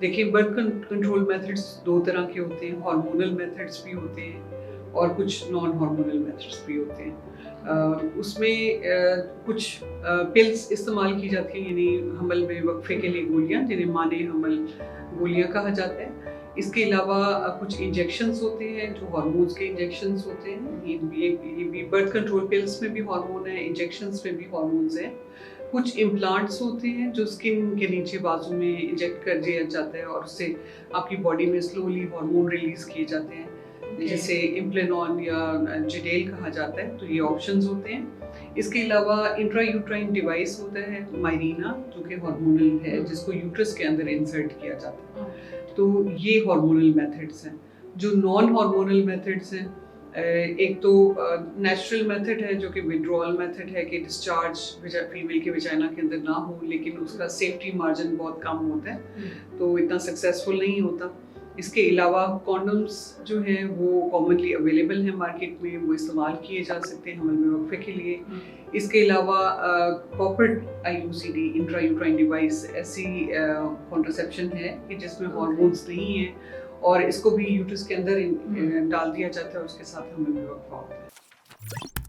देखिए, birth control methods 2 तरह के होते हैं, हार्मोनल मेथड्स भी होते हैं और कुछ नॉन हार्मोनल मेथड्स भी होते हैं। उसमें कुछ पिल्स इस्तेमाल की जाती हैं, यानी हमल में वक़्फ़े के लिए गोलियाँ, जिन्हें माने हमल गोलियाँ कहा जाता है। इसके अलावा कुछ इंजेक्शंस होते हैं, जो हार्मोन्स के इंजेक्शंस होते हैं। ये भी बर्थ कंट्रोल पिल्स में भी हार्मोन है, इंजेक्शंस में भी हार्मोन्स हैं। कुछ इम्प्लांट्स होते हैं जो स्किन के नीचे बाजू में इंजेक्ट कर दिया जाता है और उससे आपकी बॉडी में स्लोली हार्मोन रिलीज किए जाते हैं, जिसे इम्प्लेनॉन या जिडेल कहा जाता है। तो ये ऑप्शंस होते हैं। इसके अलावा इंट्रायूट्राइन डिवाइस होता है मायरीना, जो कि हार्मोनल है, जिसको यूट्रस के अंदर इंसर्ट किया जाता है। तो ये हार्मोनल मेथड्स हैं। जो नॉन हार्मोनल मेथड्स हैं, एक तो नेचुरल मेथड है, जो कि विड्रॉल मेथड है कि डिस्चार्ज फीमेल के विजाइना के अंदर ना हो, लेकिन उसका सेफ्टी मार्जिन बहुत कम होता है, तो इतना सक्सेसफुल नहीं होता। इसके अलावा कॉन्डम्स जो हैं वो कॉमनली अवेलेबल हैं मार्केट में, वो इस्तेमाल किए जा सकते हैं हमल में वक्फे के लिए। इसके अलावा कॉपर IUCD इंट्रायूट्राइन डिवाइस ऐसी कॉन्ट्रासेप्शन है कि जिसमें हार्मोन्स नहीं हैं और इसको भी यूट्रस के अंदर डाल दिया जाता है और उसके साथ हमल में वक्फा होता है।